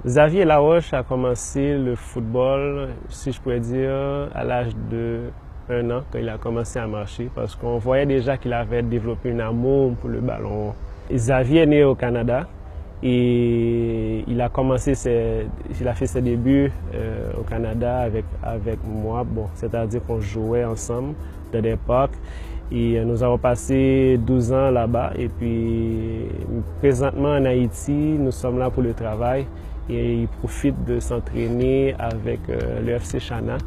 Xavier Laroche a commencé le football, si je pourrais dire, à l'âge de 1 an, quand il a commencé à marcher, parce qu'on voyait déjà qu'il avait développé un amour pour le ballon. Xavier est né au Canada et il a fait ses débuts au Canada avec moi, bon, c'est-à-dire qu'on jouait ensemble de l'époque. Et nous avons passé 12 ans là-bas et puis présentement en Haïti, nous sommes là pour le travail et il profite de s'entraîner avec le FC Chana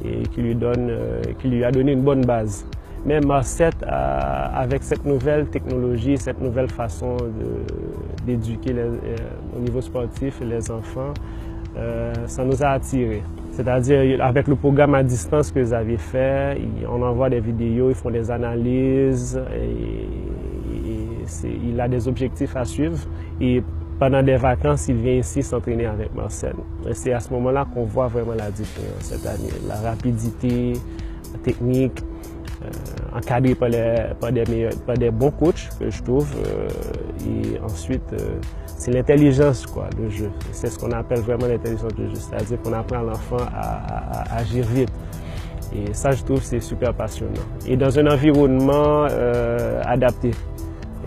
et qui lui a donné une bonne base. Mais Marset, avec cette nouvelle technologie, cette nouvelle façon d'éduquer au niveau sportif les enfants, ça nous a attirés. C'est-à-dire, avec le programme à distance que Xavier fait, on envoie des vidéos, ils font des analyses, il a des objectifs à suivre. Et pendant des vacances, il vient ici s'entraîner avec Marcel. Et c'est à ce moment-là qu'on voit vraiment la différence cette année. La rapidité, la technique, encadré par des bons coachs, que je trouve. Et ensuite, c'est l'intelligence, le jeu. C'est ce qu'on appelle vraiment l'intelligence du jeu. C'est-à-dire qu'on apprend à l'enfant à agir vite. Et ça, je trouve, c'est super passionnant. Et dans un environnement adapté.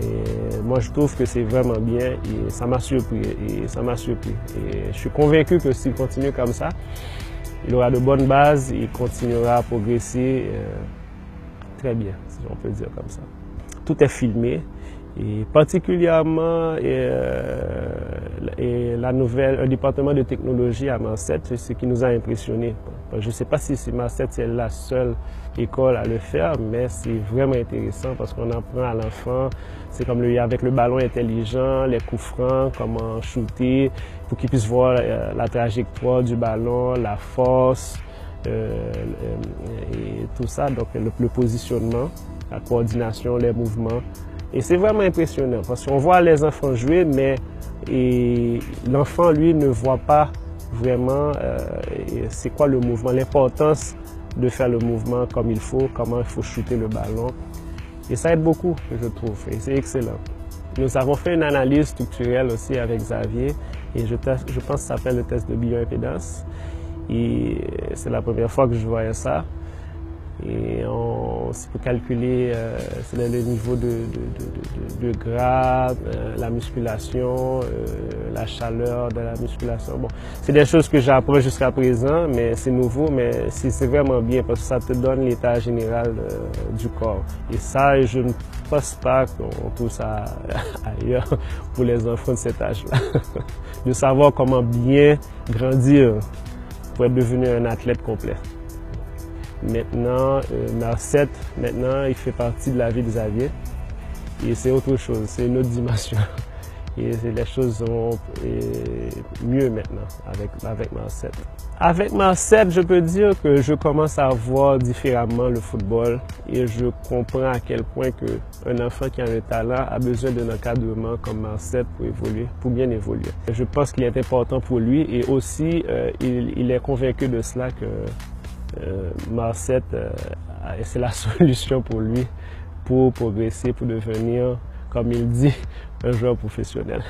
Et moi, je trouve que c'est vraiment bien et ça m'a surpris. Et je suis convaincu que s'il continue comme ça, il aura de bonnes bases, il continuera à progresser très bien, si on peut dire comme ça. Tout est filmé et particulièrement un département de technologie à Marset, c'est ce qui nous a impressionnés. Je ne sais pas si Marset est la seule école à le faire, mais c'est vraiment intéressant parce qu'on apprend à l'enfant, c'est comme avec le ballon intelligent, les coups francs, comment shooter, pour qu'il puisse voir la trajectoire du ballon, la force, et tout ça, donc le positionnement, la coordination, les mouvements. Et c'est vraiment impressionnant parce qu'on voit les enfants jouer, mais l'enfant, lui, ne voit pas vraiment c'est quoi le mouvement, l'importance de faire le mouvement comme il faut, comment il faut shooter le ballon. Et ça aide beaucoup, je trouve, et c'est excellent. Nous avons fait une analyse structurelle aussi avec Xavier, et je pense que ça s'appelle le test de bioimpédance. Et c'est la première fois que je voyais ça. Et c'est pour calculer le niveau de gras, la musculation, la chaleur de la musculation. Bon, c'est des choses que j'apprends jusqu'à présent, mais c'est nouveau, mais c'est vraiment bien parce que ça te donne l'état général du corps. Et ça, je ne pense pas qu'on trouve ça ailleurs pour les enfants de cet âge-là. De savoir comment bien grandir pour être devenu un athlète complet. Maintenant, Marset, il fait partie de la vie de Xavier. Et c'est autre chose, c'est une autre dimension. Et les choses vont mieux maintenant avec Marset. Avec Marset, je peux dire que je commence à voir différemment le football et je comprends à quel point qu'un enfant qui a un talent a besoin d'un encadrement comme Marset pour bien évoluer. Je pense qu'il est important pour lui et aussi il est convaincu de cela que Marset, c'est la solution pour lui pour progresser, pour devenir, comme il dit, un joueur professionnel.